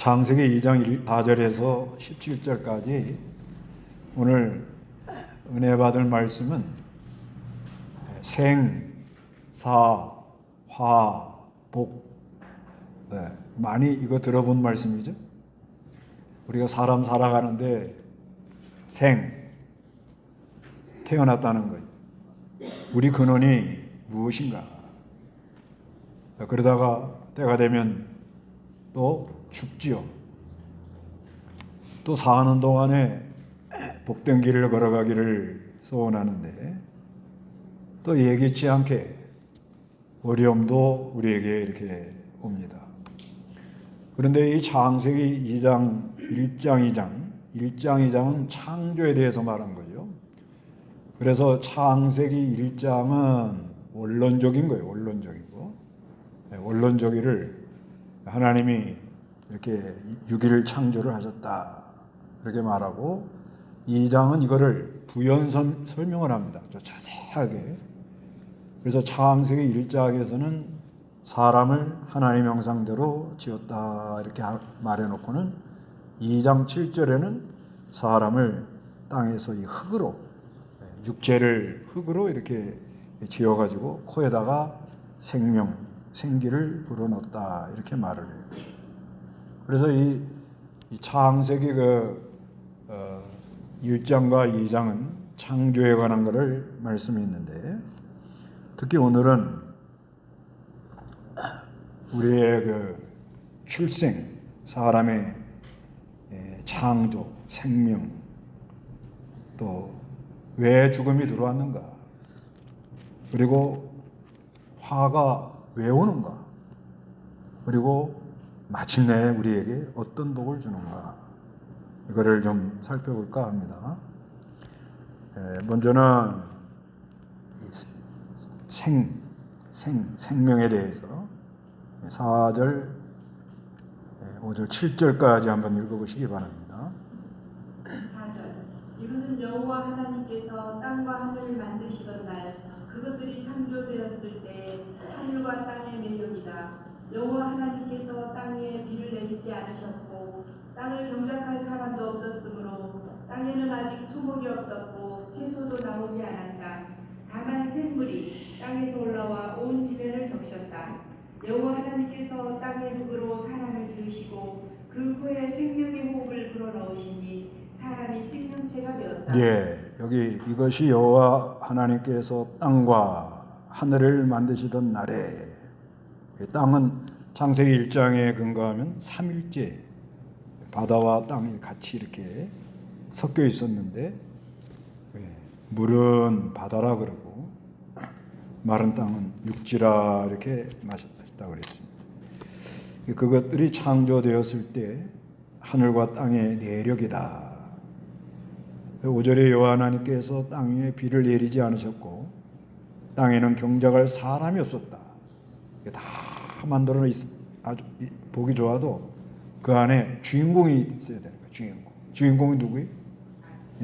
창세기 2장 4절에서 17절까지 오늘 은혜 받을 말씀은 생, 사, 화, 복. 많이 이거 들어본 말씀이죠. 우리가 사람 살아가는데 태어났다는 거예요. 우리 근원이 무엇인가? 그러다가 때가 되면 또 죽지요. 또 사는 동안에 복된 길을 걸어가기를 소원하는데 또 예기치 않게 어려움도 우리에게 이렇게 옵니다. 그런데 이 창세기 2장, 1장, 2장은 창조에 대해서 말한 거죠. 그래서 창세기 1장은 원론적인 거예요. 원론적이고. 원론적이를 하나님이 이렇게 6일 창조를 하셨다. 이렇게 말하고 2장은 이거를 부연 설명을 합니다. 좀 자세하게. 그래서 창세기 1장에서는 사람을 하나님 형상대로 지었다. 이렇게 말해놓고는 2장 7절에는 사람을 땅에서 이 흙으로, 육체를 흙으로 이렇게 지어가지고 코에다가 생기를 불어넣었다. 이렇게 말을 해요. 그래서 이 창세기 1장과 2장은 창조에 관한 것을 말씀했는데 특히 오늘은 우리의 출생, 사람의 창조, 생명, 또 왜 죽음이 들어왔는가, 그리고 화가 왜 오는가, 그리고 마침내 우리에게 어떤 복을 주는가, 이거를 좀 살펴볼까 합니다. 먼저는 생명에 대해서 4절, 5절, 7절까지 한번 읽어보시기 바랍니다. 4절. 이것은 여호와 하나님께서 땅과 하늘을 만드시던 날 그것들이 창조되었을 때 하늘과 땅의 매력이다. 여호와 하나님께서 땅 위에 비를 내리지 않으셨고 땅을 경작할 사람도 없었으므로 땅에는 아직 초목이 없었고 채소도 나오지 않았다. 다만 샘물이 땅에서 올라와 온 지면을 적셨다. 여호와 하나님께서 땅의 흙으로 사람을 지으시고 그 코에 생명의 호흡을 불어넣으시니 사람이 생명체가 되었다. 여기 이것이 여호와 하나님께서 땅과 하늘을 만드시던 날에, 땅은 창세기 1장에 근거하면 삼일째 바다와 땅이 같이 이렇게 섞여 있었는데 물은 바다라 그러고 마른 땅은 육지라 이렇게 마셨다고 그랬습니다. 그것들이 창조되었을 때 하늘과 땅의 내력이다. 5절에 여호와 하나님께서 땅 위에 비를 내리지 않으셨고 땅에는 경작할 사람이 없었다. 다 만들어 아주 보기 좋아도 그 안에 주인공이 있어야 되는 거예요. 주인공이 누구예요?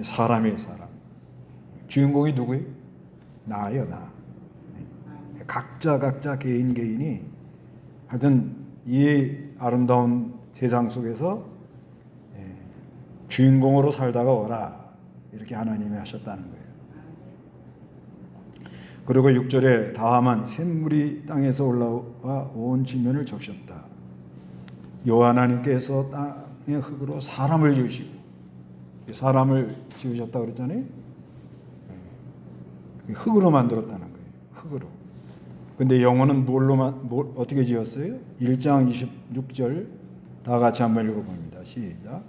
사람이에요. 사람. 주인공이 누구예요? 나예요. 나. 각자 개인이 하여튼 이 아름다운 세상 속에서 주인공으로 살다가 오라. 이렇게 하나님이 하셨다는 거예요. 그리고 6절에 다만 샘물이 땅에서 올라와 온 지면을 적셨다. 여호와 하나님께서 땅의 흙으로 사람을 지으시고, 사람을 지으셨다고 그랬잖아요. 흙으로 만들었다는 거예요. 흙으로. 근데 영혼은 어떻게 지었어요? 1장 26절 다 같이 한번 읽어봅니다. 시작.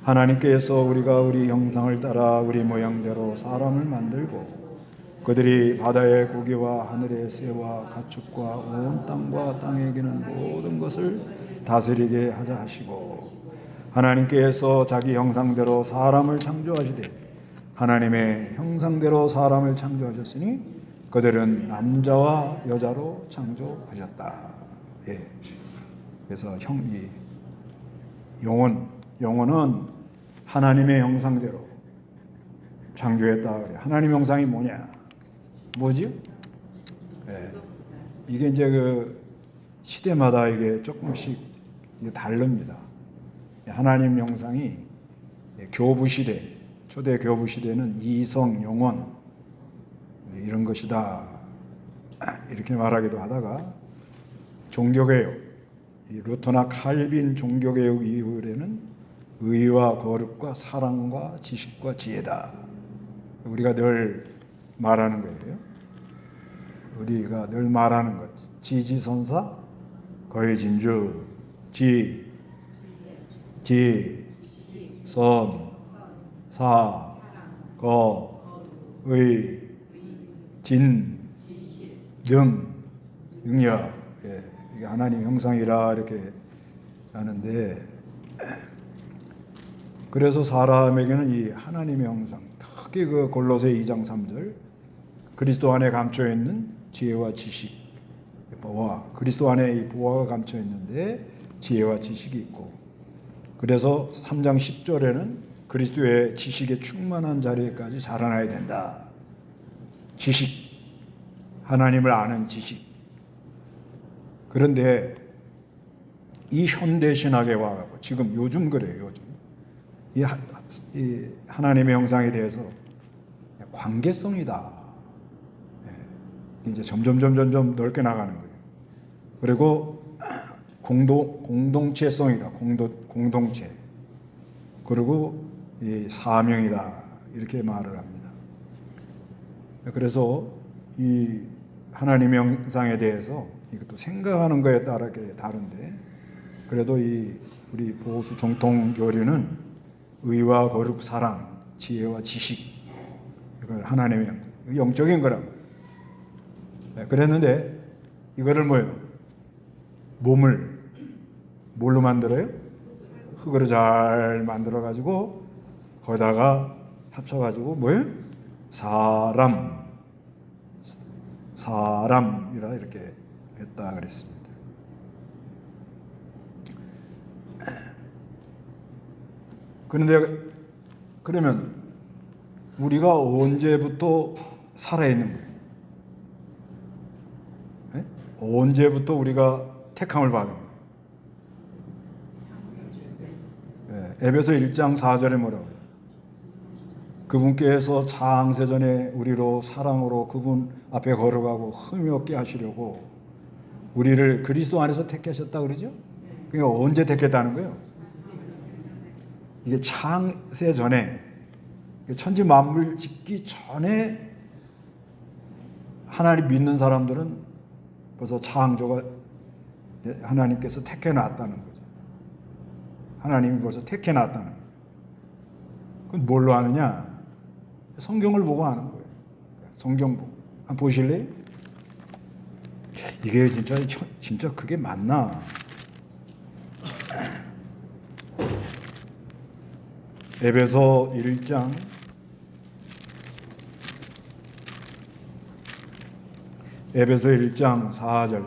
하나님께서 우리가 우리 형상을 따라 우리 모양대로 사람을 만들고 그들이 바다의 고기와 하늘의 새와 가축과 온 땅과 땅에 기는 모든 것을 다스리게 하자 하시고, 하나님께서 자기 형상대로 사람을 창조하시되 하나님의 형상대로 사람을 창조하셨으니 그들은 남자와 여자로 창조하셨다. 그래서 영혼은 하나님의 형상대로 창조했다. 하나님 형상이 뭐지? 이게 이제 시대마다 이게 조금씩 다릅니다. 하나님 형상이 교부 시대, 초대 교부 시대는 이성 영원 이런 것이다 이렇게 말하기도 하다가 종교개혁, 이 루터나 칼빈 종교개혁 이후에는 의와 거룩과 사랑과 지식과 지혜다. 우리가 늘 말하는 거예요. 우리가 늘 말하는 것. 지지선사, 거의 진주, 선, 사, 의, 능력. 예, 이게 하나님 형상이라 이렇게 하는데, 그래서 사람에게는 이 하나님의 형상, 특히 그 골로새 2장 3절, 그리스도 안에 감춰 있는 지혜와 지식, 보아, 그리스도 안에 이 보아가 감춰 있는데 지혜와 지식이 있고, 그래서 3장 10절에는 그리스도의 지식에 충만한 자리에까지 자라나야 된다. 지식, 하나님을 아는 지식. 그런데 이 현대 신학에 와가고 지금 요즘 그래요. 요즘 이 하나님의 형상에 대해서 관계성이다. 이제 점점 넓게 나가는 거예요. 그리고 공동체성이다. 공동체. 그리고 이 사명이다. 이렇게 말을 합니다. 그래서 이 하나님의 형상에 대해서 이것도 생각하는 거에 따라 다른데, 그래도 이 우리 보수 정통 교리는 의와 거룩, 사랑, 지혜와 지식, 이걸 하나님의 형상, 영적인 거라고. 그랬는데 이거를 몸을 뭘로 만들어요? 흙으로 잘 만들어 가지고 거기다가 합쳐 가지고 사람이라 이렇게 했다 그랬습니다. 그런데 그러면 우리가 언제부터 살아 있는 거예요? 네? 언제부터 우리가 택함을 받은 거예요? 네, 에베소 1장 4절에 뭐라고 해요? 그분께서 창세전에 우리로 사랑으로 그분 앞에 걸어가고 흠이 없게 하시려고 우리를 그리스도 안에서 택하셨다 그러죠? 그러니까 언제 택했다는 거예요? 이게 창세전에, 천지 만물 짓기 전에 하나님 믿는 사람들은 벌써 창조가 하나님께서 택해놨다는 거죠. 하나님이 벌써 택해놨다는 거예요. 그건 뭘로 아느냐? 성경을 보고 아는 거예요. 성경 보고. 한번 보실래요? 이게 진짜 그게 맞나? 에베소 1장 4절.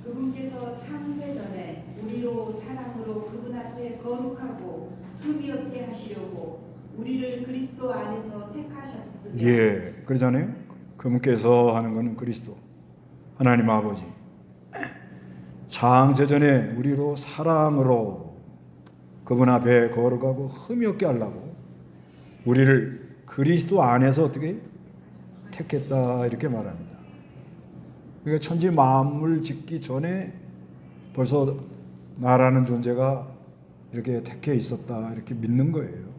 그분께서 창세전에 우리로 사랑으로 그분 앞에 거룩하고 흠이 없게 하시려고 우리를 그리스도 안에서 택하셨으며. 예, 그러잖아요. 그분께서 하는 것은 그리스도, 하나님 아버지. 창세전에 우리로 사랑으로 그분 앞에 거룩하고 흠이 없게 하려고 우리를 그리스도 안에서 어떻게 택했다 이렇게 말합니다. 그러니까 천지 만물 짓기 전에 벌써 나라는 존재가 이렇게 택해 있었다 이렇게 믿는 거예요.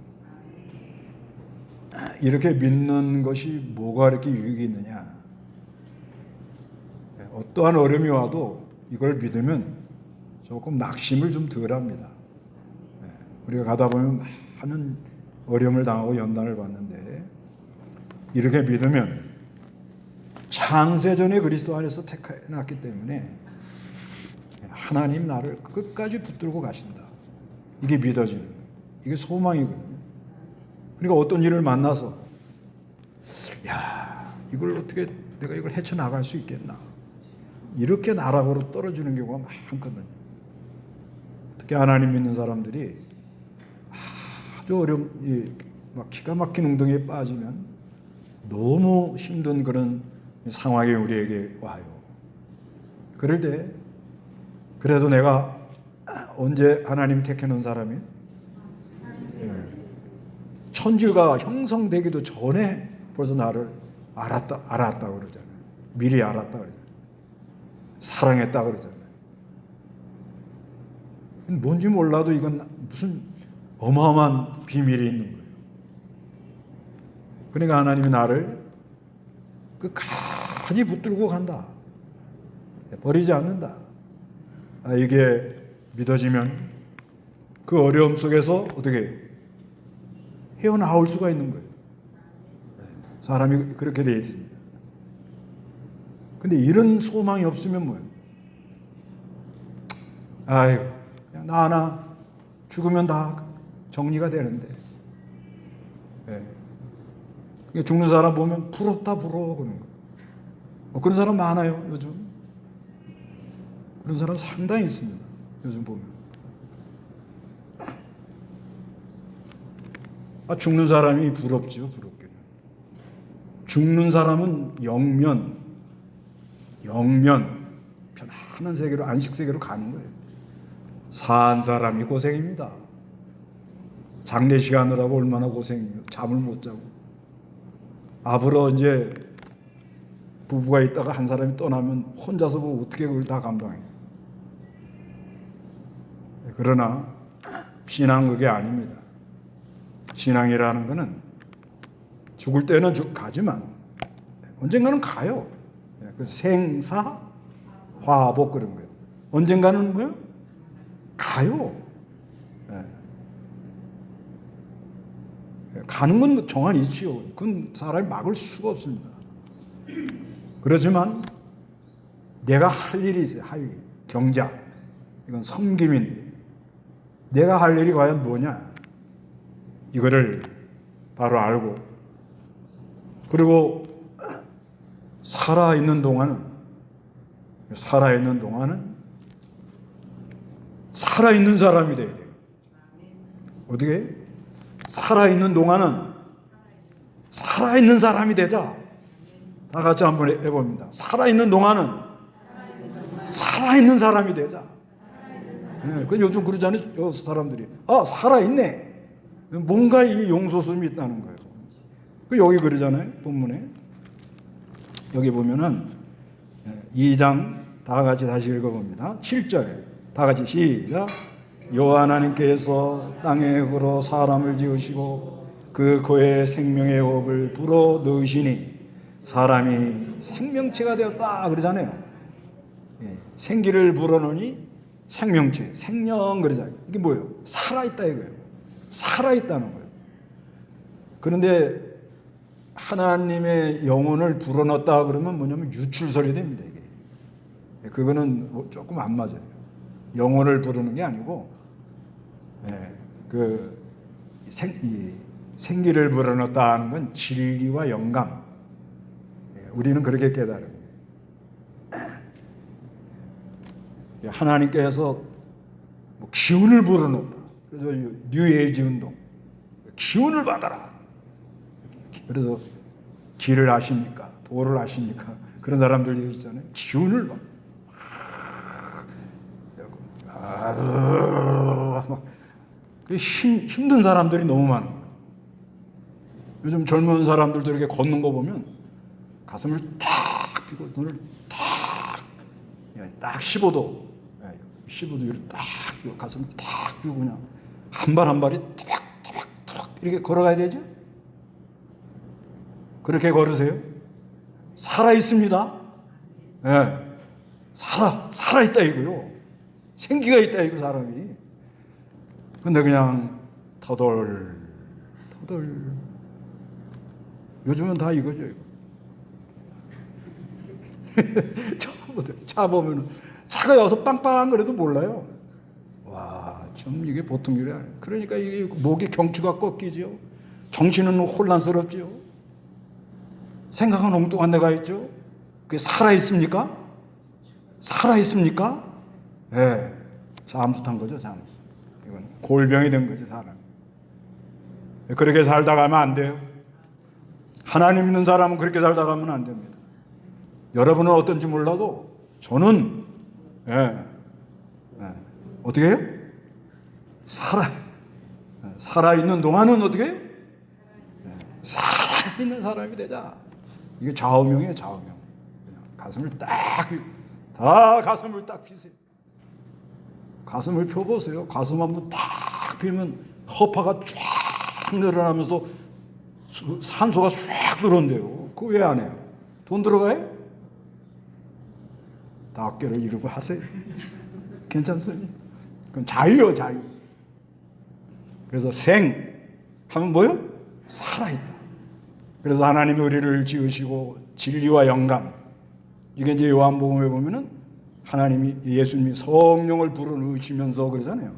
이렇게 믿는 것이 뭐가 이렇게 유익이 있느냐? 어떠한 어려움이 와도 이걸 믿으면 조금 낙심을 좀 덜 합니다. 우리가 가다 보면 많은 어려움을 당하고 연단을 받는데, 이렇게 믿으면 창세전에 그리스도 안에서 택해놨기 때문에 하나님 나를 끝까지 붙들고 가신다. 이게 믿어지는 거예요. 이게 소망이거든요. 그러니까 어떤 일을 만나서 이걸 어떻게 내가 이걸 헤쳐나갈 수 있겠나, 이렇게 나락으로 떨어지는 경우가 많거든요. 특히 하나님 믿는 사람들이 아주 막 기가 막힌 웅덩이에 빠지면 너무 힘든 그런 상황이 우리에게 와요. 그럴 때 그래도 내가 언제 하나님 택해놓은 사람이? 천지가 형성되기도 전에 벌써 나를 알았다 그러잖아요. 미리 알았다 그러잖아요. 사랑했다 그러잖아요. 뭔지 몰라도 이건 무슨 어마어마한 비밀이 있는 거예요. 그러니까 하나님이 나를 끝까지 붙들고 간다. 버리지 않는다. 이게 믿어지면 그 어려움 속에서 어떻게 헤어나올 수가 있는 거예요. 사람이 그렇게 되어 있습니다. 근데 이런 소망이 없으면 뭐예요? 아이고, 그냥 나 하나 죽으면 다 정리가 되는데. 죽는 사람 보면 부럽다 부러워 그러는 거예요. 그런 사람 많아요 요즘. 그런 사람 상당히 있습니다 요즘 보면. 죽는 사람이 부럽지요. 부럽기는. 죽는 사람은 영면 편안한 세계로, 안식 세계로 가는 거예요. 산 사람이 고생입니다. 장례식 하느라고 얼마나 고생이에요. 잠을 못 자고. 앞으로 이제 부부가 있다가 한 사람이 떠나면 혼자서 어떻게 그걸 다 감당해요. 그러나 신앙 그게 아닙니다. 신앙이라는 것은 죽을 때는 가지만 언젠가는 가요. 그래서 생사 화복 그런 거예요. 언젠가는 뭐요? 가요. 가는 건 정한 이치요. 그건 사람이 막을 수가 없습니다. 그렇지만 내가 할 일이 있어요. 할 일. 경작. 이건 섬김인데 내가 할 일이 과연 뭐냐? 이거를 바로 알고, 그리고 살아있는 동안은 살아있는 사람이 돼야 돼요. 어떻게? 살아있는 동안은 살아있는 사람이 되자. 다 같이 한번 해봅니다. 살아있는 동안은 살아있는 사람이 되자. 그 요즘 그러잖아요. 사람들이 살아있네. 뭔가 이 용솟음이 있다는 거예요. 여기 그러잖아요. 본문에 여기 보면은 2장 다 같이 다시 읽어봅니다. 7절 다 같이 시작. 여호와 하나님께서 땅의 흙으로 사람을 지으시고 그 코에 생명의 호흡을 불어 넣으시니 사람이 생명체가 되었다 그러잖아요. 생기를 불어넣으니 생명체, 생명 그러잖아요. 이게 뭐예요? 살아있다 이거예요. 살아있다는 거예요. 그런데 하나님의 영혼을 불어넣었다 그러면 뭐냐면 유출설이 됩니다. 이게. 그거는 조금 안 맞아요. 영혼을 부르는 게 아니고 생기를 불어넣었다 하는 건 진리와 영감. 우리는 그렇게 깨달은 거예요. 하나님께서 기운을 불어넣었다. 그래서 뉴에이지 운동, 기운을 받아라. 그래서 길을 아십니까? 도를 아십니까? 그런 사람들이 있잖아요. 기운을 받아. 힘든 사람들이 너무 많은 거예요. 요즘 젊은 사람들도 이렇게 걷는 거 보면 가슴을 탁 펴고 눈을 딱 15도 이렇게 딱 펴고 가슴을 탁 펴고 그냥 한 발 한 발이 토박토박 이렇게 걸어가야 되죠? 그렇게 걸으세요? 살아 있습니다. 살아있다 이거요. 생기가 있다 이거 사람이. 근데 그냥 터덜 요즘은 다 이거죠. 차 보면 차가 여기서 빵빵 그래도 몰라요. 와, 좀 이게 보통 일이 아니에요. 그러니까 이게 목에 경추가 꺾이죠. 정신은 혼란스럽죠. 생각은 엉뚱한 데가 있죠. 그게 살아있습니까? 살아있습니까? 네. 잠수탄 거죠, 잠수. 이건 골병이 된 거죠, 사람. 그렇게 살다 가면 안 돼요. 하나님 믿는 사람은 그렇게 살다 가면 안 됩니다. 여러분은 어떤지 몰라도 저는 어떻게 해요? 살아있는 동안은 어떻게 해요? 살아있는 사람이 되자. 이게 좌우명이에요, 좌우명. 가슴을 다 가슴을 딱 피세요. 가슴을 펴보세요. 가슴 한번 딱 피면 허파가 쫙 늘어나면서 산소가 쫙 들어온대요. 그거 왜 안 해요? 돈 들어가요? 다 어깨를 이루고 하세요. 괜찮습니까? 그건 자유요, 자유. 그래서 생 하면 뭐요? 살아있다. 그래서 하나님이 우리를 지으시고 진리와 영감, 이게 이제 요한복음에 보면은 하나님이 예수님이 성령을 불어넣으시면서 그러잖아요.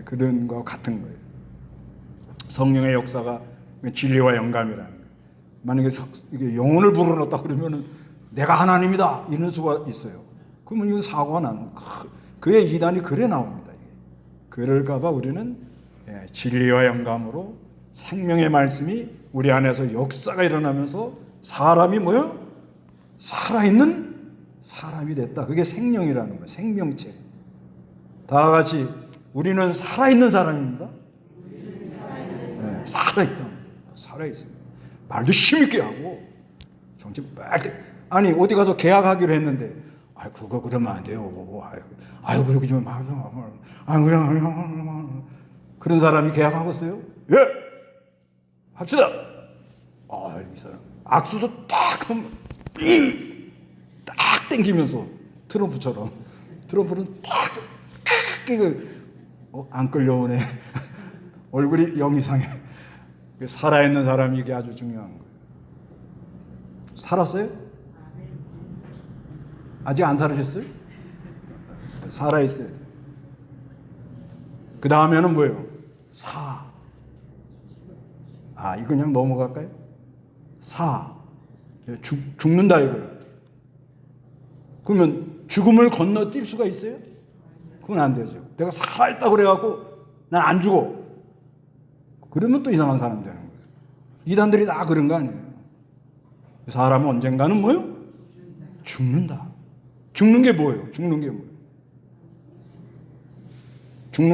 그런 거 같은 거예요. 성령의 역사가 진리와 영감이라는 거예요. 만약에 이게 영혼을 불어넣었다 그러면은 내가 하나님이다 이런 수가 있어요. 그러면 이건 사고가 나는 그의 이단이 그래 나옵니다. 그럴까봐 우리는 진리와 영감으로 생명의 말씀이 우리 안에서 역사가 일어나면서 사람이 뭐요? 살아있는 사람이 됐다. 그게 생명이라는 거예요. 생명체. 다 같이 우리는 살아있는 사람입니다. 네, 살아있다. 살아있어요. 말도 힘있게 하고 정신 빨리 아니 어디 가서 계약하기로 했는데 아 그거 그러면 안 돼요. 아유 그러기 좀 그냥 그런 사람이 계약하고 있어요? 예, 합시다. 이 사람 악수도 딱 하면 딱 땡기면서 트럼프처럼 트럼프는 딱 안 끌려오네. 얼굴이 영 이상해. 살아있는 사람이 이게 아주 중요한 거예요. 살았어요? 아직 안 살으셨어요? 살아있어요. 그 다음에는 뭐예요? 이거 그냥 넘어갈까요? 죽는다 이거예요. 그러면 죽음을 건너뛸 수가 있어요? 그건 안 되죠. 내가 살아있다고 그래갖고 난 안 죽어. 그러면 또 이상한 사람 되는 거예요. 이단들이 다 그런 거 아니에요. 사람은 언젠가는 뭐예요? 죽는다. 죽는 게 뭐예요? 죽는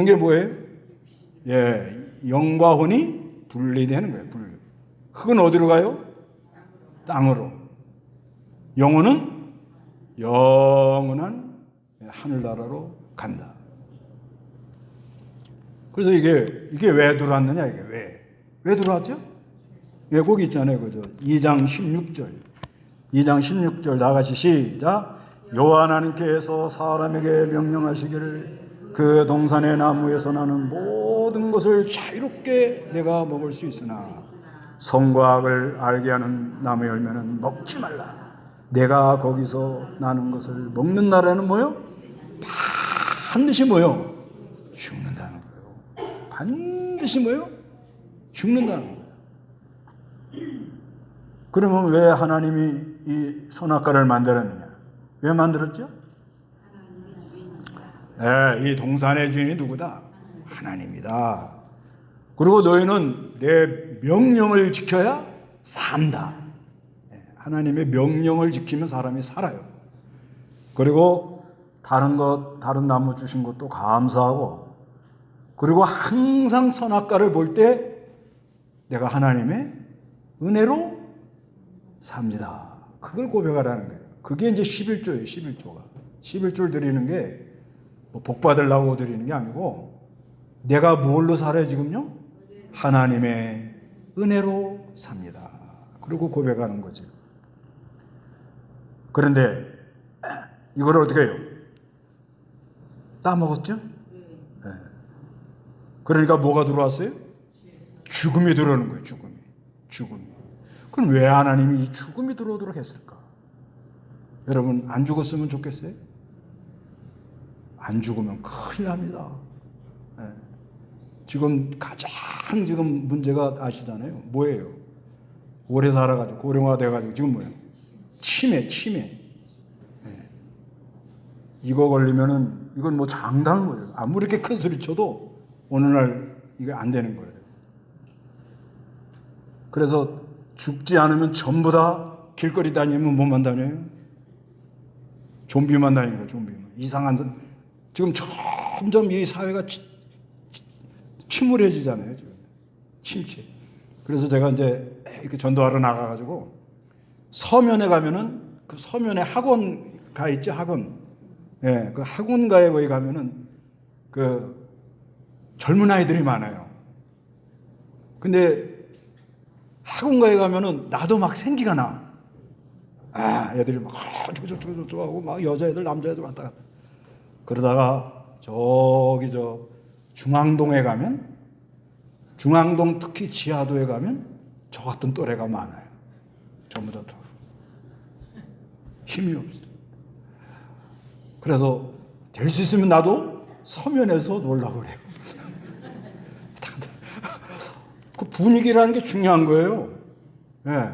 게 뭐예요? 예, 영과 혼이 분리되는 거예요. 분리. 흙은 어디로 가요? 땅으로. 영혼은 영원한 하늘나라로 간다. 그래서 이게 왜 들어왔느냐? 이게 왜 들어왔죠? 왜곡이 있잖아요. 그죠? 2장 16절. 2장 16절 다 같이 시작. 여호와 하나님께서 사람에게 명령하시기를 그 동산의 나무에서 나는 모든 것을 자유롭게 내가 먹을 수 있으나 선과 악을 알게 하는 나무 열매는 먹지 말라. 내가 거기서 나는 것을 먹는 날에는 뭐요? 반드시 뭐요? 죽는다는 거예요. 반드시 뭐요? 죽는다는 거예요. 그러면 왜 하나님이 이 선악과를 만들었느냐? 왜 만들었죠? 네, 이 동산의 주인이 누구다? 하나님이다. 그리고 너희는 내 명령을 지켜야 산다. 하나님의 명령을 지키면 사람이 살아요. 그리고 다른 나무 주신 것도 감사하고, 그리고 항상 선악과를 볼 때 내가 하나님의 은혜로 삽니다. 그걸 고백하라는 거예요. 그게 이제 11조예요. 11조가. 11조를 드리는 게 뭐 복 받으려고 드리는 게 아니고 내가 뭘로 살아요 지금요? 하나님의 은혜로 삽니다. 그리고 고백하는 거죠. 그런데 이걸 어떻게 해요? 따먹었죠? 네. 그러니까 뭐가 들어왔어요? 죽음이 들어오는 거예요. 죽음이. 그럼 왜 하나님이 이 죽음이 들어오도록 했을까? 여러분 안 죽었으면 좋겠어요? 안 죽으면 큰일 납니다. 네. 지금 가장 문제가 아시잖아요. 뭐예요? 오래 살아가지고 고령화 돼가지고 지금 뭐예요? 치매. 네. 이거 걸리면은 이건 뭐 장담 거예요. 아무리 이렇게 큰 소리 쳐도 오늘날 이게 안 되는 거예요. 그래서 죽지 않으면 전부 다 길거리 다니면 뭐만 다녀요? 좀비만 다니는 거예요. 좀비만. 이상한 지금 점점 이 사회가 침울해지잖아요. 지금. 침체. 그래서 제가 이제 이렇게 전도하러 나가가지고 서면에 가면은 그 서면에 학원가 있죠, 학원. 예, 그 학원가에 거기 가면은 그 젊은 아이들이 많아요. 근데 학원가에 가면은 나도 막 생기가 나. 아, 애들이 막 저저저저 하고 막 여자애들 남자애들 왔다 갔다. 그러다가 저기 저 중앙동에 가면 중앙동 특히 지하도에 가면 저 같은 또래가 많아요. 전부 다 힘이 없어. 그래서 될 수 있으면 나도 서면에서 놀라고 그래요. 그 분위기라는 게 중요한 거예요. 예.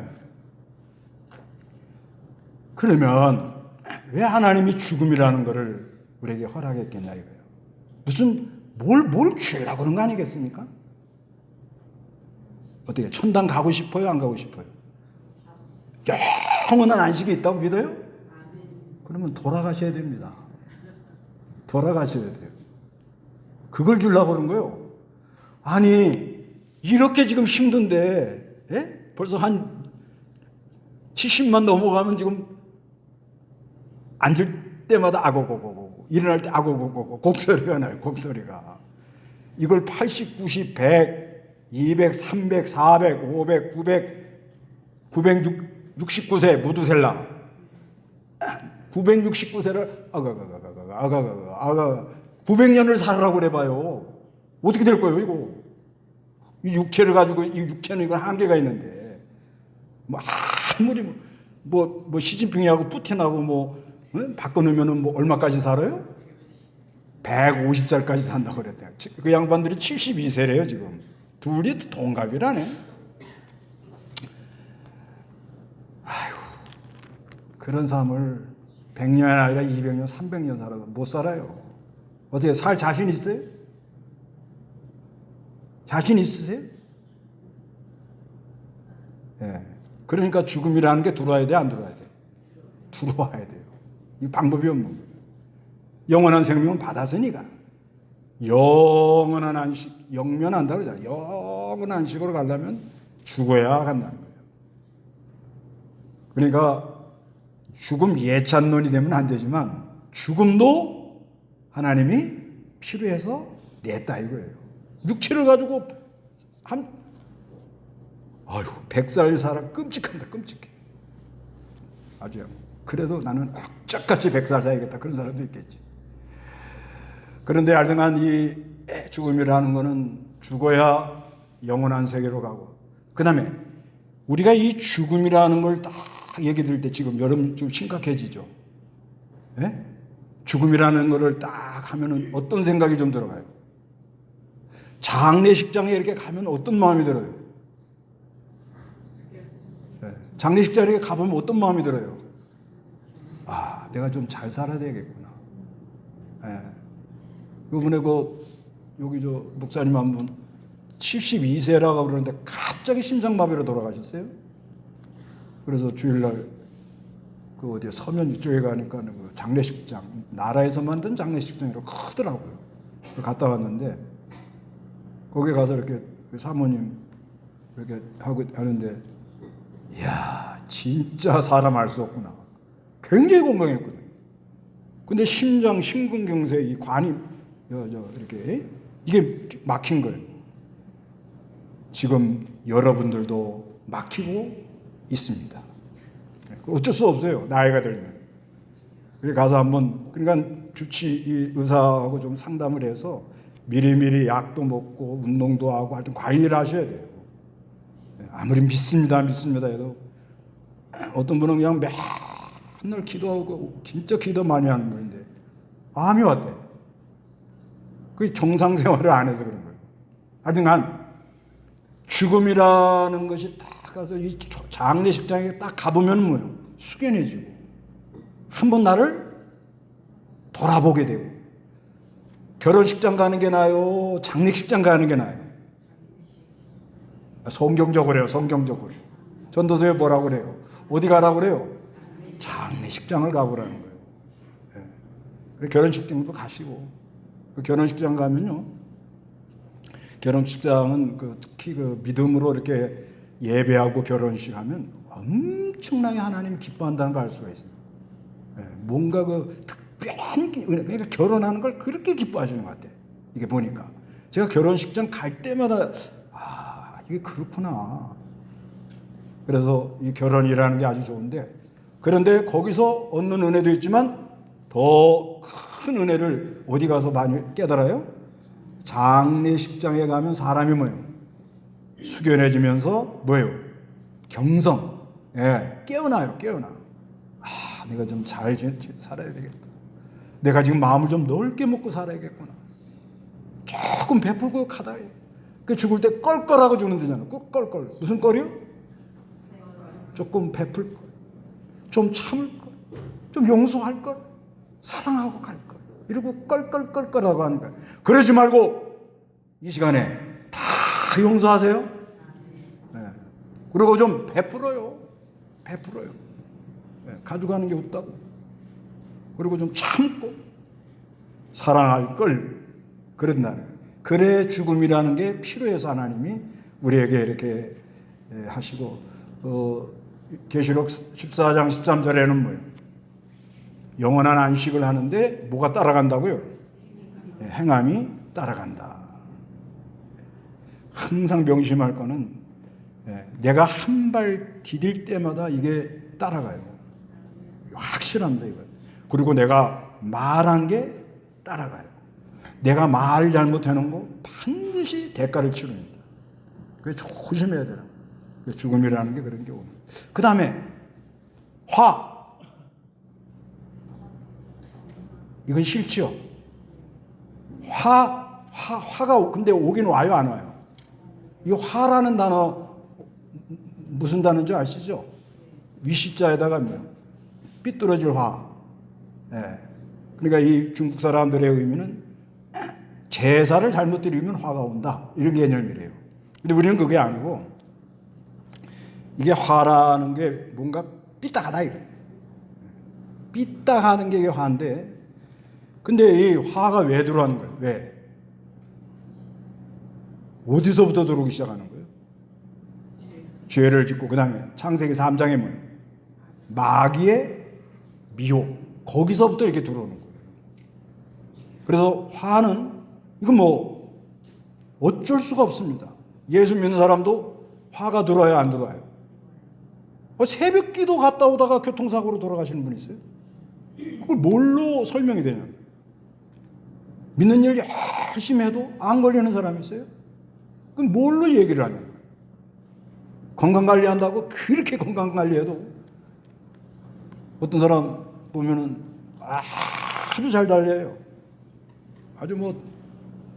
그러면 왜 하나님이 죽음이라는 것을 우리에게 허락했겠냐 이거예요. 무슨 뭘 주려고 그런 거 아니겠습니까? 어떻게 천당 가고 싶어요? 안 가고 싶어요? 영원한 안식이 있다고 믿어요? 그러면 돌아가셔야 됩니다. 돌아가셔야 돼요. 그걸 주려고 그런 거예요. 아니 이렇게 지금 힘든데 예? 벌써 한 70만 넘어가면 지금 앉을 때마다 아고고고고 일어날 때 아고고고고 곡소리가 나요. 곡소리가. 이걸 80, 90, 100, 200, 300, 400, 500, 900, 969세 무두셀라 969세를 아가가가가가가가가 900년을 살으라고 그래봐요. 어떻게 될 거예요 이거? 이 육체를 가지고 이 육체는 이건 한계가 있는데 뭐 아무리 뭐 시진핑하고 푸틴하고 뭐 바꿔놓으면은 뭐 얼마까지 살아요? 150살까지 산다고 그랬대요. 그 양반들이 72세래요 지금. 둘이 동갑이라네. 아이고 그런 삶을 100년 아니라 200년, 300년 살아도 못 살아요. 어떻게 살 자신 있어요? 자신 있으세요? 예. 그러니까 죽음이라는 게 들어와야 돼, 안 들어와야 돼? 들어와야 돼요. 이 방법이 없는 거예요. 영원한 생명은 받았으니까. 영원한 안식, 영면한다 그러잖아요. 영원한 안식으로 가려면 죽어야 간다는 거예요. 그러니까 죽음 예찬론이 되면 안 되지만 죽음도 하나님이 필요해서 냈다 이거예요. 육체를 가지고 아유 100살 살아 끔찍합니다. 끔찍해. 아주요. 그래도 나는 악착같이 100살 살아야겠다. 그런 사람도 있겠지. 그런데 알등한 이 죽음이라는 것은 죽어야 영원한 세계로 가고 그 다음에 우리가 이 죽음이라는 걸 딱 얘기 들을 때 지금 여러분 좀 심각해지죠. 예? 죽음이라는 거를 딱 하면은 어떤 생각이 좀 들어가요? 장례식장에 이렇게 가면 어떤 마음이 들어요? 예. 장례식장에 이렇게 가보면 어떤 마음이 들어요? 아, 내가 좀 잘 살아야 되겠구나. 예. 이번에 여기 저 목사님 한 분 72세라고 그러는데 갑자기 심장마비로 돌아가셨어요. 그래서 주일날 그 어디에 서면 이쪽에 가니까 그 장례식장 나라에서 만든 장례식장이라고 크더라고요. 갔다 왔는데 거기 가서 이렇게 사모님 이렇게 하고 하는데 이야 진짜 사람 알 수 없구나. 굉장히 건강했거든요. 근데 심장 심근경색 이 관이 이렇게 이게 막힌 거예요. 지금 여러분들도 막히고 있습니다. 어쩔 수 없어요. 나이가 들면. 그래서 가서 한번 그러니까 주치 이 의사하고 좀 상담을 해서 미리미리 약도 먹고 운동도 하고 하여튼 관리를 하셔야 돼요. 아무리 믿습니다 해도 어떤 분은 그냥 맨날 기도하고 진짜 기도 많이 하는 분인데 암이 왔대. 그게 정상 생활을 안 해서 그런 거예요. 하여튼 죽음이라는 것이 딱 가서 이 장례식장에 딱 가보면 뭐예요? 숙연해지고 한번 나를 돌아보게 되고 결혼식장 가는 게 나아요? 장례식장 가는 게 나아요? 성경적으로 해요. 성경적으로. 전도서에 뭐라고 그래요? 어디 가라고 그래요? 장례식장을 가보라는 거예요. 네. 결혼식장도 가시고 그 결혼식장 가면요 결혼식장은 특히 믿음으로 이렇게 예배하고 결혼식 하면 엄청나게 하나님 기뻐한다는 걸 알 수가 있어요. 뭔가 특별한 그러니까 결혼하는 걸 그렇게 기뻐하시는 것 같아요. 이게 보니까 제가 결혼식장 갈 때마다 이게 그렇구나. 그래서 이 결혼이라는 게 아주 좋은데, 그런데 거기서 얻는 은혜도 있지만 더 큰 은혜를 어디 가서 많이 깨달아요? 장례식장에 가면 사람이 뭐예요? 숙연해지면서 뭐예요? 경성. 깨어나요. 내가 좀 잘 살아야 되겠다. 내가 지금 마음을 좀 넓게 먹고 살아야겠구나. 조금 베풀고 가다. 그 죽을 때 껄껄하고 죽는다잖아. 꼭 껄껄. 무슨 껄이요? 조금 베풀 걸. 좀 참을 걸. 좀 용서할 걸. 사랑하고 갈 걸. 이러고 껄껄껄껄하고 하는 거야. 그러지 말고 이 시간에 다 용서하세요. 그리고 좀 베풀어요. 가져가는 게 없다고. 그리고 좀 참고 사랑할 걸. 그런다는 거예요. 그래 죽음이라는 게 필요해서 하나님이 우리에게 이렇게 하시고, 계시록 14장 13절에는 뭐예요? 영원한 안식을 하는데 뭐가 따라간다고요? 행함이 따라간다. 항상 명심할 거는 내가 한 발 디딜 때마다 이게 따라가요. 확실합니다, 이거. 그리고 내가 말한 게 따라가요. 내가 말 잘못하는 거 반드시 대가를 치릅니다. 그게 조심해야 되나. 죽음이라는 게 그런 게 오는. 그 다음에 화. 이건 싫죠. 화가 근데 오긴 와요, 안 와요? 이 화라는 단어 무슨 단어인지 아시죠? 위시자에다가 삐뚤어질 화. 그러니까 이 중국 사람들의 의미는 제사를 잘못 드리면 화가 온다, 이런 개념이래요. 근데 우리는 그게 아니고, 이게 화라는 게 뭔가 삐딱하다 이래. 삐딱하는 게 이게 화인데, 근데 이 화가 왜 들어가는 거예요? 왜? 어디서부터 들어오기 시작하는 거예요? 죄를 짓고, 그 다음에 창세기 3장에 뭐예요? 마귀의 미혹. 거기서부터 이렇게 들어오는 거예요. 그래서 화는 이건 어쩔 수가 없습니다. 예수 믿는 사람도 화가 들어와요, 안 들어와요? 새벽 기도 갔다 오다가 교통사고로 돌아가시는 분 있어요? 그걸 뭘로 설명이 되냐면, 믿는 일 열심히 해도 안 걸리는 사람이 있어요? 그럼 뭘로 얘기를 하냐면, 건강관리한다고 그렇게 건강관리해도 어떤 사람 보면은 아주 잘 달려요. 아주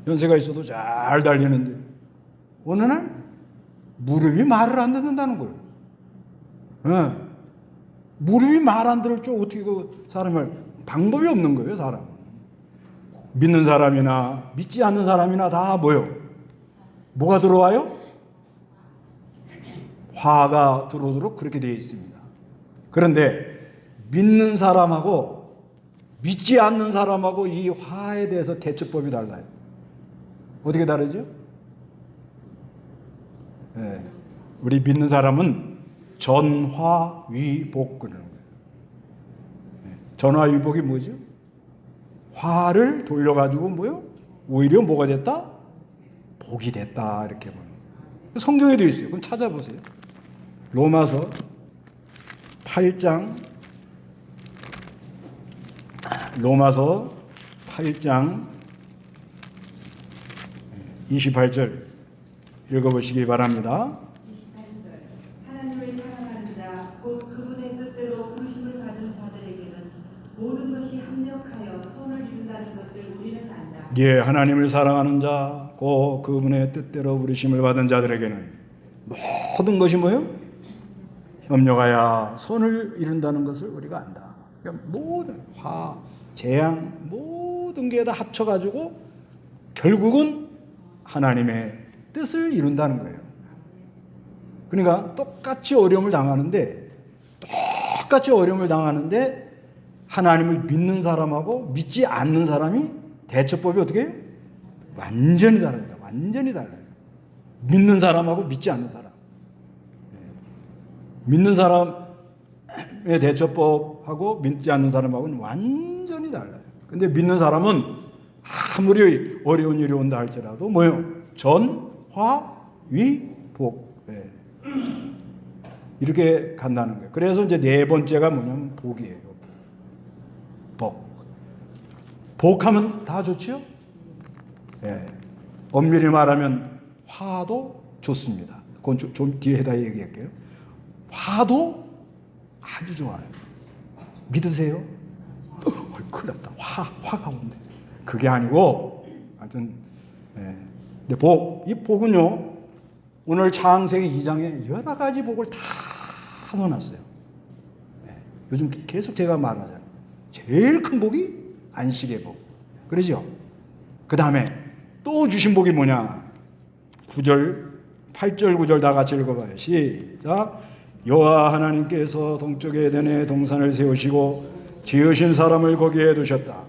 연세가 있어도 잘 달리는데 어느 날 무릎이 말을 안 듣는다는 거예요. 무릎이 말 안 들을 줄 어떻게 사람을, 방법이 없는 거예요, 사람은. 믿는 사람이나 믿지 않는 사람이나 다 뭐가 들어와요? 화가 들어오도록 그렇게 되어 있습니다. 그런데 믿는 사람하고 믿지 않는 사람하고 이 화에 대해서 대처법이 달라요. 어떻게 다르죠? 우리 믿는 사람은 전화위복 그러는 거예요. 전화위복이 뭐죠? 화를 돌려가지고 오히려 뭐가 됐다? 복이 됐다, 이렇게 보는. 성경에 되어 있어요. 그럼 찾아보세요. 로마서 8장 28절 읽어보시기 바랍니다. 28절. 하나님을 사랑하는 자, 곧 그분의 뜻대로 부르심을 받은 자들에게는 모든 것이 합력하여 선을 이룬다는 것을 우리는 안다. 예, 하나님을 사랑하는 자, 곧 그분의 뜻대로 부르심을 받은 자들에게는 모든 것이 협력하여 선을 이룬다는 것을 우리가 안다. 그러니까 모든 화, 재앙, 모든 게 다 합쳐가지고 결국은 하나님의 뜻을 이룬다는 거예요. 그러니까 똑같이 어려움을 당하는데 하나님을 믿는 사람하고 믿지 않는 사람이 대처법이 어떻게 해요? 완전히 다릅니다. 완전히 달라요. 믿는 사람하고 믿지 않는 사람. 믿는 사람의 대처법하고 믿지 않는 사람하고는 완전히 달라요. 근데 믿는 사람은 아무리 어려운 일이 온다 할지라도 뭐요? 전, 화, 위, 복. 이렇게 간다는 거예요. 그래서 이제 네 번째가 뭐냐면 복이에요. 복. 복하면 다 좋지요? 엄밀히 말하면 화도 좋습니다. 그건 좀 뒤에다 얘기할게요. 화도 아주 좋아요. 믿으세요? 큰일 났다. 화가 온대. 그게 아니고, 하여튼, 근데 이 복은요, 오늘 창세기 2장에 여러 가지 복을 다 넣어놨어요. 요즘 계속 제가 말하잖아요. 제일 큰 복이 안식의 복. 그러죠? 그 다음에 또 주신 복이 뭐냐? 8절, 9절 다 같이 읽어봐요. 시작. 여호와 하나님께서 동쪽에 에덴에 동산을 세우시고 지으신 사람을 거기에 두셨다.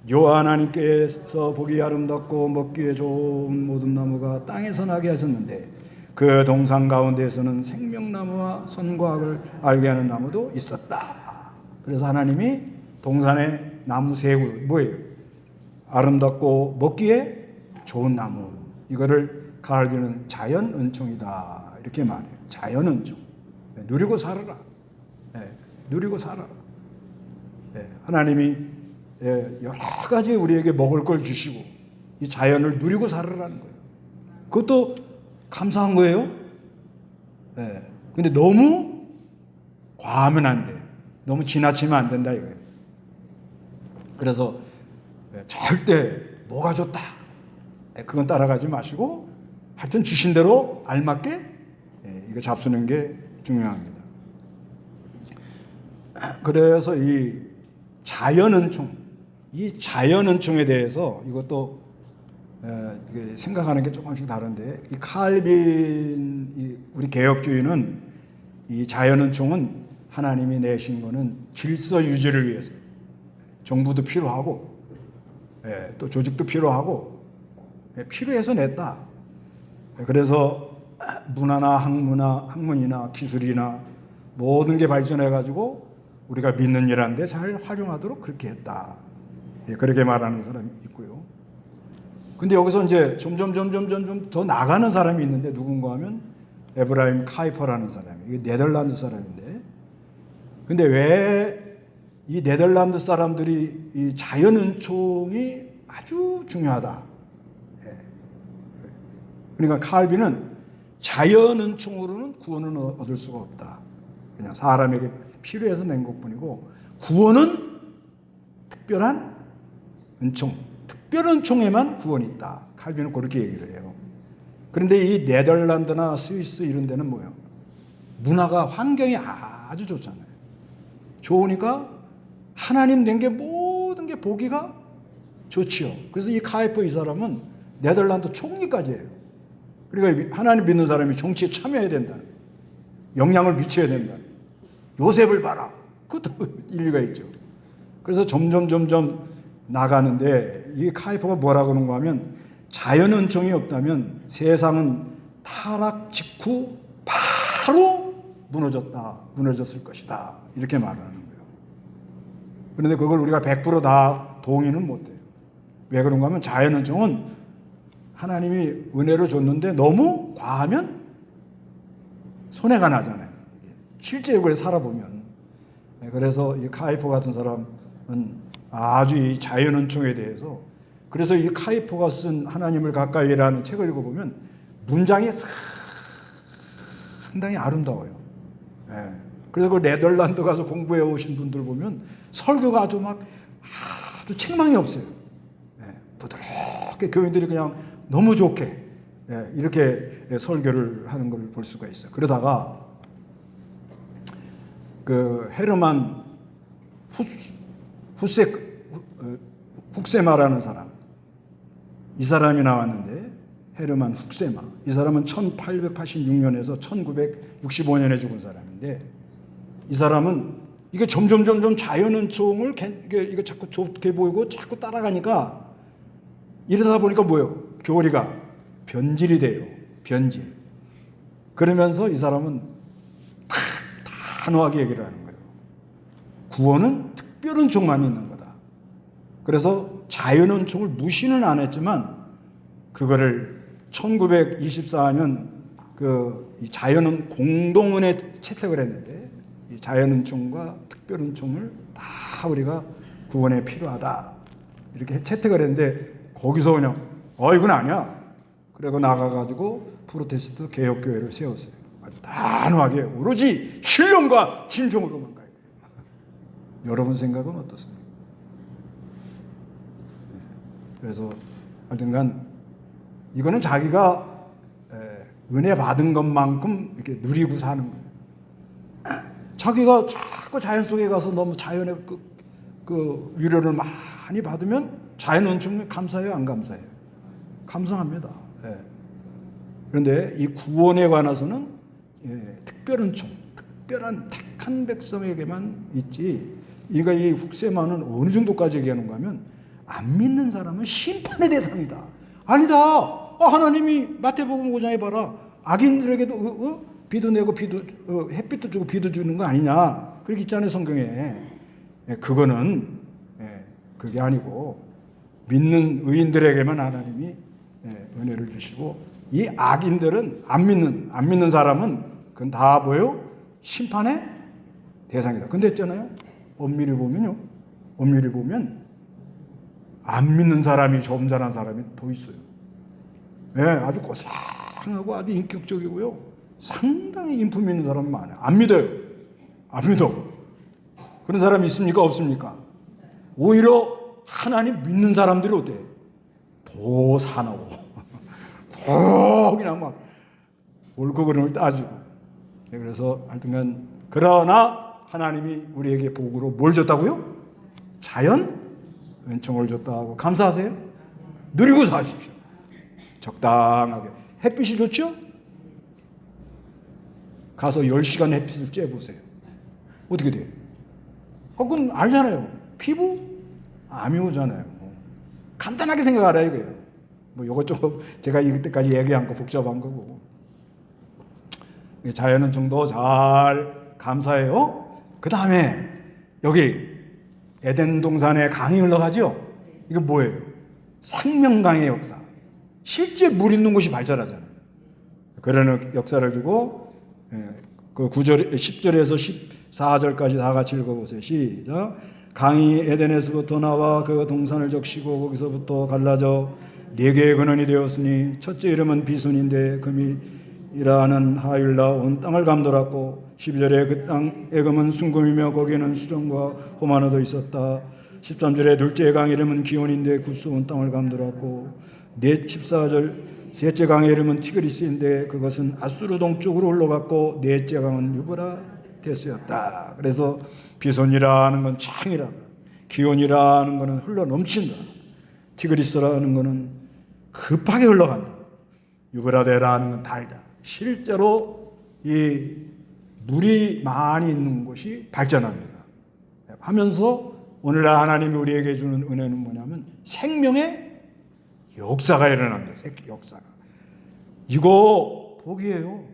여호와 하나님께서 보기 아름답고 먹기에 좋은 모든 나무가 땅에서 나게 하셨는데 그 동산 가운데에서는 생명나무와 선과 악을 알게 하는 나무도 있었다. 그래서 하나님이 동산에 나무 세우고 뭐예요? 아름답고 먹기에 좋은 나무. 이거를 칼빈은 자연 은총이다. 이렇게 말해요. 자연 은총. 누리고 살아라. 누리고 살아라. 하나님이 여러 가지 우리에게 먹을 걸 주시고 이 자연을 누리고 살아라는 거예요. 그것도 감사한 거예요. 근데 너무 과하면 안 돼. 너무 지나치면 안 된다 이거예요. 그래서 절대 뭐가 좋다. 그건 따라가지 마시고 하여튼 주신 대로 알맞게 이거 잡수는 게 중요합니다. 그래서 이 자연은총, 이 자연은총에 대해서 이것도 생각하는 게 조금씩 다른데 이 칼빈 우리 개혁주의는 이 자연은총은 하나님이 내신 거는 질서 유지를 위해서 정부도 필요하고 또 조직도 필요하고 필요해서 냈다. 그래서 문화나 학문이나 기술이나 모든 게 발전해가지고 우리가 믿는 일한데 잘 활용하도록 그렇게 했다. 그렇게 말하는 사람이 있고요. 근데 여기서 이제 점점 더 나가는 사람이 있는데 누군가 하면 에브라임 카이퍼라는 사람이 이게 네덜란드 사람인데 근데 왜 이 네덜란드 사람들이 이 자연은총이 아주 중요하다. 그러니까 칼빈은 자연은총으로는 구원을 얻을 수가 없다. 그냥 사람에게 필요해서 낸 것뿐이고 구원은 특별한 은총, 특별한 은총에만 구원이 있다. 칼빈은 그렇게 얘기를 해요. 그런데 이 네덜란드나 스위스 이런 데는 뭐예요? 문화가 환경이 아주 좋잖아요. 좋으니까 하나님 낸 게 모든 게 보기가 좋지요. 그래서 이 카이퍼 이 사람은 네덜란드 총리까지 해요. 그러니까 하나님 믿는 사람이 정치에 참여해야 된다. 영향을 미쳐야 된다. 요셉을 봐라. 그것도 일리가 있죠. 그래서 점점 나가는데 이 카이퍼가 뭐라고 하는가 하면 자연은총이 없다면 세상은 타락 직후 바로 무너졌을 것이다. 이렇게 말을 하는 거예요. 그런데 그걸 우리가 100% 동의는 못해요. 왜 그런가 하면 자연은총은 하나님이 은혜로 줬는데 너무 과하면 손해가 나잖아요. 실제 그래 살아보면. 그래서 이 카이퍼 같은 사람은 아주 이 자연은총에 대해서 그래서 이 카이퍼가 쓴 하나님을 가까이라는 책을 읽어보면 문장이 상당히 아름다워요. 그래서 그 네덜란드 가서 공부해 오신 분들 보면 설교가 아주 책망이 없어요. 부드럽게 교인들이 그냥 너무 좋게 이렇게 설교를 하는 걸 볼 수가 있어요. 그러다가 그 헤르만 훅세마라는 사람, 이 사람이 나왔는데 헤르만 훅세마, 이 사람은 1886년에서 1965년에 죽은 사람인데 이 사람은 이게 점점 자연은총을 이게 자꾸 좋게 보이고 자꾸 따라가니까 이러다 보니까 뭐예요? 교리가 변질이 돼요. 변질. 그러면서 이 사람은 단호하게 얘기를 하는 거예요. 구원은 특별 은총만 있는 거다. 그래서 자연은총을 무시는 안 했지만 그거를 1924년 이 자연은 공동은에 채택을 했는데 이 자연은총과 특별은총을 다 우리가 구원에 필요하다 이렇게 채택을 했는데 거기서 그냥 이건 아니야. 그리고 나가가지고 프로테스트 개혁교회를 세웠어요. 아주 단호하게 오로지 신령과 진정으로만 가야 돼요. 여러분 생각은 어떻습니까? 그래서 하여튼간 이거는 자기가 은혜 받은 것만큼 이렇게 누리고 사는 거예요. 자기가 자꾸 자연 속에 가서 너무 자연의 그 위로를 많이 받으면 자연 은총에 감사해요, 안 감사해요? 감사합니다. 그런데 이 구원에 관해서는 특별 은총, 특별한 택한 백성에게만 있지. 그러니까 이 훅세마는 어느 정도까지 얘기하는가 하면 안 믿는 사람은 심판의 대상이다. 아니다. 하나님이 마태복음 5장에 봐라. 악인들에게도 비도 내고 햇빛도 주고 비도 주는 거 아니냐. 그렇게 있잖아요, 성경에. 그거는 그게 아니고 믿는 의인들에게만 하나님이 은혜를 주시고 이 악인들은 안 믿는 사람은 그건 다 뭐예요? 심판의 대상이다. 근데 있잖아요. 엄밀히 보면 안 믿는 사람이 점잖은 사람이 더 있어요. 아주 고상하고 아주 인격적이고요. 상당히 인품 있는 사람이 많아요. 안 믿어요. 안 믿어. 그런 사람이 있습니까? 없습니까? 오히려 하나님 믿는 사람들이 어때요? 더 사나워. 더 그냥 막 옳고 그름을 따지고. 그래서 하여튼간 그러나 하나님이 우리에게 복으로 뭘 줬다고요? 자연 은총을 줬다고 감사하세요. 누리고 사십시오. 적당하게. 햇빛이 좋죠? 가서 10시간 햇빛을 쬐보세요. 어떻게 돼요? 그건 알잖아요. 피부? 암이 오잖아요. 간단하게 생각하라 이거예요. 뭐 이것저것 제가 이때까지 얘기한 거 복잡한 거고. 자연은총도 잘 감사해요. 그 다음에 여기 에덴 동산에 강이 흘러가죠? 이거 뭐예요? 생명강의 역사. 실제 물 있는 곳이 발전하잖아요. 그런 역사를 두고 그 10절에서 14절까지 다 같이 읽어보세요. 시작. 강이 에덴에서부터 나와 그 동산을 적시고 거기서부터 갈라져 4개의 근원이 되었으니 첫째 이름은 비손인데 금이라는 하율라 온 땅을 감돌았고 12절에 그 땅 에금은 순금이며 거기에는 수정과 호마노도 있었다. 13절에 둘째 강 이름은 기온인데 구스 온 땅을 감돌았고 14절 셋째 강의 이름은 티그리스인데 그것은 아수르 동쪽으로 흘러갔고 넷째 강은 유브라테스였다. 그래서 비손이라는 건 창이라다. 기온이라는 것은 흘러 넘친다. 티그리스라는 것은 급하게 흘러간다. 유브라데라는 건 달다. 실제로 이 물이 많이 있는 곳이 발전합니다. 하면서 오늘날 하나님이 우리에게 주는 은혜는 뭐냐면 생명의 역사가 일어납니다. 역사가. 이거 복이에요.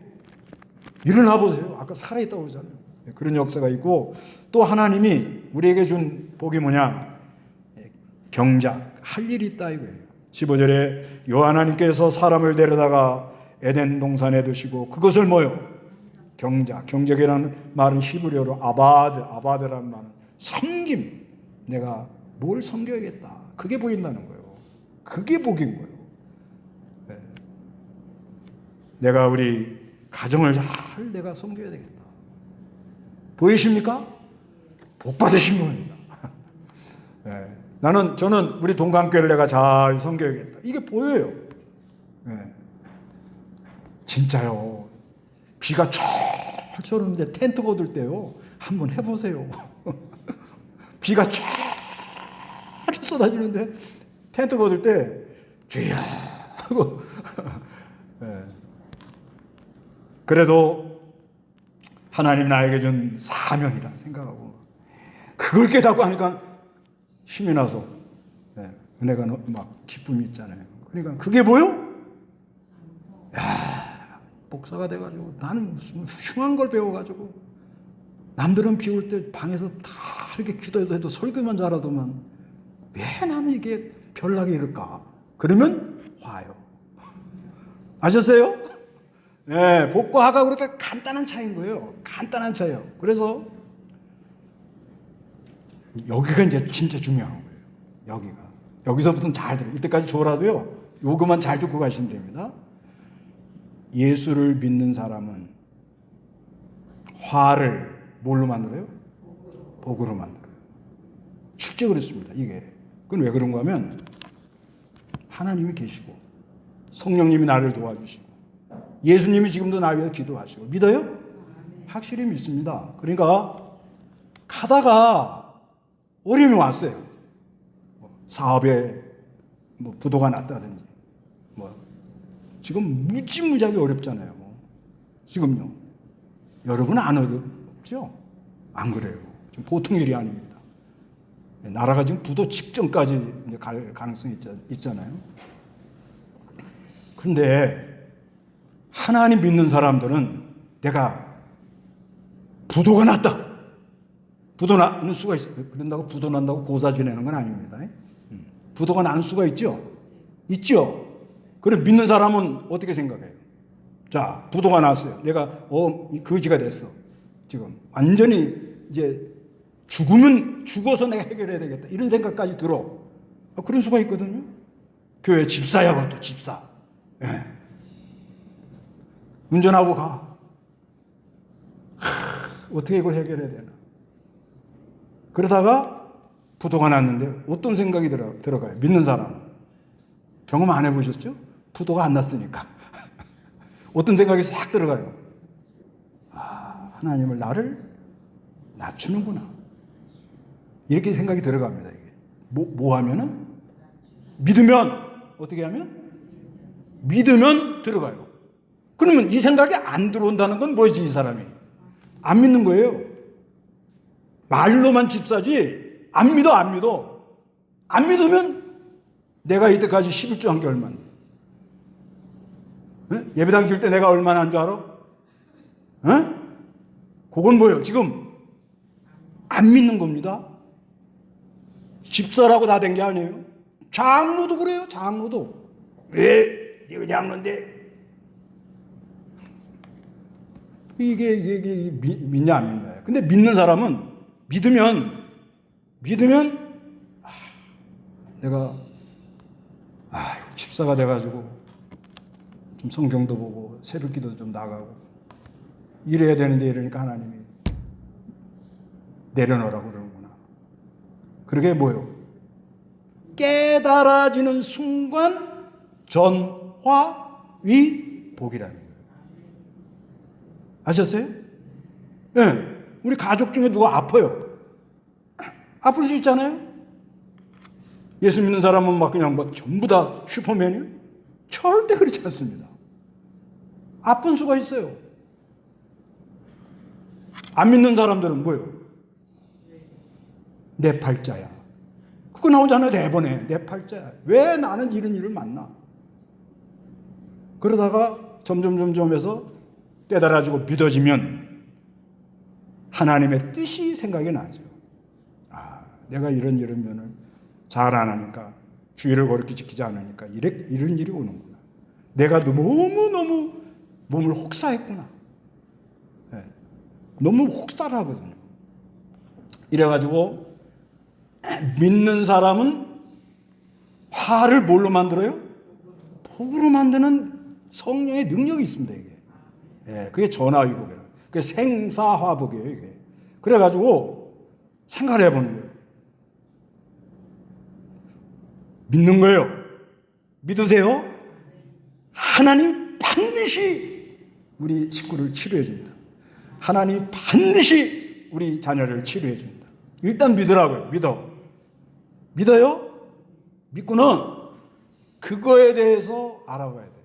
일어나 보세요. 아까 살아있다고 그러잖아요. 그런 역사가 있고 또 하나님이 우리에게 준 복이 뭐냐? 경작, 할 일이 있다 이거예요. 15절에 여호와 하나님께서 사람을 데려다가 에덴 동산에 두시고 그것을 뭐요? 경작. 경작이라는 말은 히브리어로 아바드라는 말은 섬김. 내가 뭘 섬겨야겠다. 그게 보인다는 거예요. 그게 복인 거예요. 네. 내가 우리 가정을 잘 내가 섬겨야 되겠다. 보이십니까? 복 받으신 겁니다. 네. 저는 우리 동강교회를 내가 잘 섬겨야겠다. 이게 보여요. 네. 진짜요. 비가 철철 오는데 텐트가 얻을 때요. 한번 해보세요. 비가 철 쏟아지는데 텐트가 얻을 때 주야 하고 네. 그래도 하나님 나에게 준 사명이다 생각하고 그걸 깨닫고 하니까 힘이 나서 네. 은혜가 막 기쁨이 있잖아요. 그러니까 그게 뭐요? 목사가 돼가지고 나는 무슨 흉한 걸 배워가지고 남들은 비올 때 방에서 다 이렇게 기도해도 설교만 잘하더만 왜 나는 이게 별나게 이럴까? 그러면 화요. 아셨어요? 네, 복과 화가 그렇게 간단한 차이인 거예요. 간단한 차이요. 그래서 여기가 이제 진짜 중요한 거예요. 여기서부터는 잘 들어요. 이때까지 좋아라도요. 요거만 잘 듣고 가시면 됩니다. 예수를 믿는 사람은 화를 뭘로 만들어요? 복으로 만들어요. 실제 그렇습니다. 이게. 그건 왜 그런가 하면 하나님이 계시고 성령님이 나를 도와주시고 예수님이 지금도 나를 위해서 기도하시고 믿어요? 확실히 믿습니다. 그러니까 가다가 어려움이 왔어요. 사업에 부도가 났다든지 지금 무지무지하게 어렵잖아요. 지금요. 여러분 안 어렵죠? 안 그래요. 지금 보통 일이 아닙니다. 나라가 지금 부도 직전까지 이제 갈 가능성이 있잖아요. 그런데 하나님 믿는 사람들은 내가 부도가 났다. 부도 나는 수가 있어요. 그런다고 부도 난다고 고사 지내는 건 아닙니다. 부도가 난 수가 있죠? 있죠? 그럼 믿는 사람은 어떻게 생각해요? 자, 부도가 났어요. 내가 거지가 됐어. 지금 완전히 이제 죽어서 내가 해결해야 되겠다. 이런 생각까지 들어. 그런 수가 있거든요. 교회 집사야, 그것도 집사. 예. 운전하고 가. 어떻게 이걸 해결해야 되나? 그러다가 부도가 났는데 어떤 생각이 들어가요? 믿는 사람은. 경험 안 해보셨죠? 부도가 안 났으니까. 어떤 생각이 싹 들어가요? 아, 하나님을 나를 낮추는구나. 이렇게 생각이 들어갑니다. 이게. 뭐 하면은? 믿으면, 어떻게 하면? 믿으면 들어가요. 그러면 이 생각이 안 들어온다는 건 뭐지, 이 사람이? 안 믿는 거예요. 말로만 집사지, 안 믿어. 안 믿으면 내가 이때까지 11조 한 게 얼마인데. 예배당 질 때 내가 얼마나 한 줄 알아? 그건 뭐예요? 지금 안 믿는 겁니다. 집사라고 다 된 게 아니에요. 장로도 그래요. 장로도. 왜? 이거 장로인데. 이게 믿냐 안 믿냐예요. 근데 믿는 사람은 믿으면 내가 집사가 돼가지고 좀 성경도 보고 새벽기도도 좀 나가고 이래야 되는데 이러니까 하나님이 내려놓으라고 그러는구나. 그러게 뭐요? 깨달아지는 순간 전화위 복이라는 거예요. 아셨어요? 네. 우리 가족 중에 누가 아파요. 아플 수 있잖아요. 예수 믿는 사람은 막 그냥 전부 다 슈퍼맨이에요? 절대 그렇지 않습니다. 아픈 수가 있어요. 안 믿는 사람들은 뭐예요? 내 팔자야. 그거 나오잖아요. 대본에. 내 팔자야. 왜 나는 이런 일을 만나? 그러다가 점점 해서 깨달아지고 믿어지면 하나님의 뜻이 생각이 나죠. 아, 내가 이런 면을 잘 안 하니까 주의를 거룩히 지키지 않으니까 이런 일이 오는구나. 내가 너무 몸을 혹사했구나. 네. 너무 혹사를 하거든요. 이래가지고 믿는 사람은 화를 뭘로 만들어요? 복으로 만드는 성령의 능력이 있습니다. 이게. 예, 그게 전화위복이에요. 그게 생사화복이에요. 이게. 그래가지고 생각을 해보는 거예요. 믿는 거예요. 믿으세요? 하나님 반드시 우리 식구를 치료해 줍니다. 하나님 반드시 우리 자녀를 치료해 줍니다. 일단 믿으라고요. 믿어요? 믿고는 그거에 대해서 알아봐야 돼요.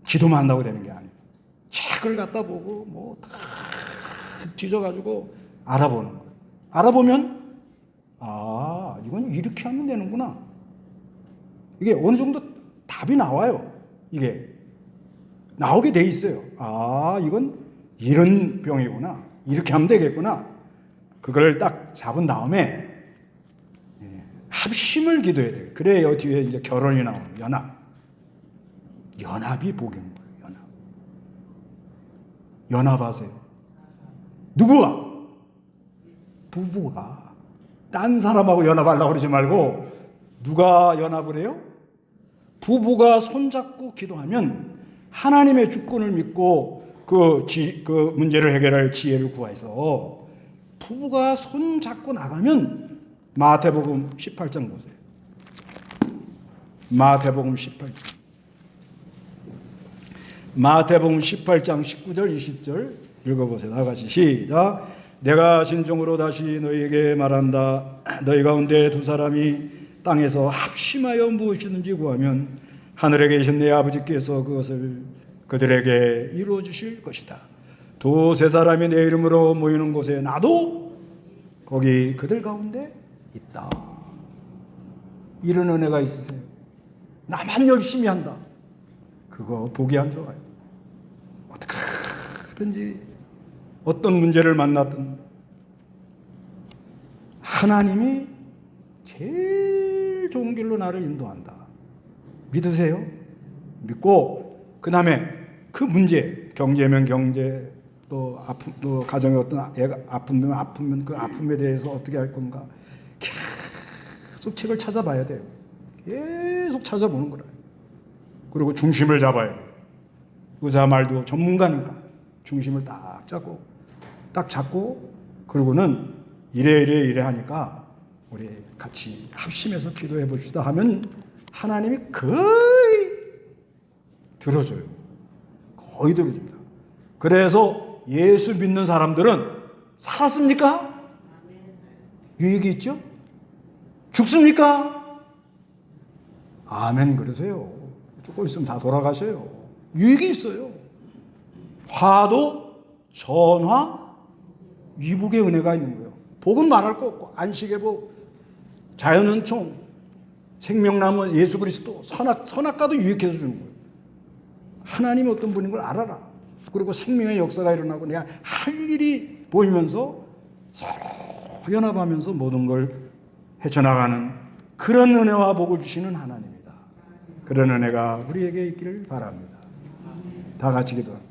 기도만 한다고 되는 게 아니에요. 책을 갖다 보고 다 뒤져가지고 알아보는 거예요. 알아보면 이건 이렇게 하면 되는구나. 이게 어느 정도 답이 나와요. 이게 나오게 돼 있어요. 아, 이건 이런 병이구나. 이렇게 하면 되겠구나. 그걸 딱 잡은 다음에 합심을 기도해야 돼요. 그래야 뒤에 이제 결혼이 나오는 연합. 연합이 복인 거예요. 연합. 연합하세요. 누구가? 부부가. 딴 사람하고 연합하려고 그러지 말고 누가 연합을 해요? 부부가 손잡고 기도하면 하나님의 주권을 믿고 그 문제를 해결할 지혜를 구해서 부부가 손잡고 나가면 마태복음 18장 보세요. 마태복음 18장. 마태복음 18장 19절 20절 읽어보세요. 다 같이 시작. 내가 진정으로 다시 너희에게 말한다. 너희 가운데 두 사람이 땅에서 합심하여 무엇이든지 구하면 하늘에 계신 내 아버지께서 그것을 그들에게 이루어 주실 것이다. 두세 사람이 내 이름으로 모이는 곳에 나도 거기 그들 가운데 있다. 이런 은혜가 있으세요? 나만 열심히 한다. 그거 보기 안 좋아요. 어떻게든지 어떤 문제를 만났든 하나님이 제일 좋은 길로 나를 인도한다. 믿으세요? 믿고 그 다음에 그 문제, 경제면 경제, 또 아픔, 또 가정에 어떤 애가 아프면 그 아픔에 대해서 어떻게 할 건가 계속 책을 찾아봐야 돼요. 계속 찾아보는 거라. 그리고 중심을 잡아야 돼요. 의사 말도 전문가니까 중심을 딱 잡고 그러고는 이래 하니까 우리 같이 합심해서 기도해 봅시다 하면 하나님이 거의 들어줘요. 거의 들어줍니다. 그래서 예수 믿는 사람들은 살았습니까? 유익이 있죠? 죽습니까? 아멘 그러세요. 조금 있으면 다 돌아가셔요. 유익이 있어요. 화도 전화 위복의 은혜가 있는 거예요. 복은 말할 거 없고 안식의 복, 자연은총, 생명나무 예수 그리스도, 선악과도 유익해서 주는 거예요. 하나님이 어떤 분인 걸 알아라. 그리고 생명의 역사가 일어나고 내가 할 일이 보이면서 서로 연합하면서 모든 걸 헤쳐나가는 그런 은혜와 복을 주시는 하나님입니다. 그런 은혜가 우리에게 있기를 바랍니다. 다 같이 기도합니다.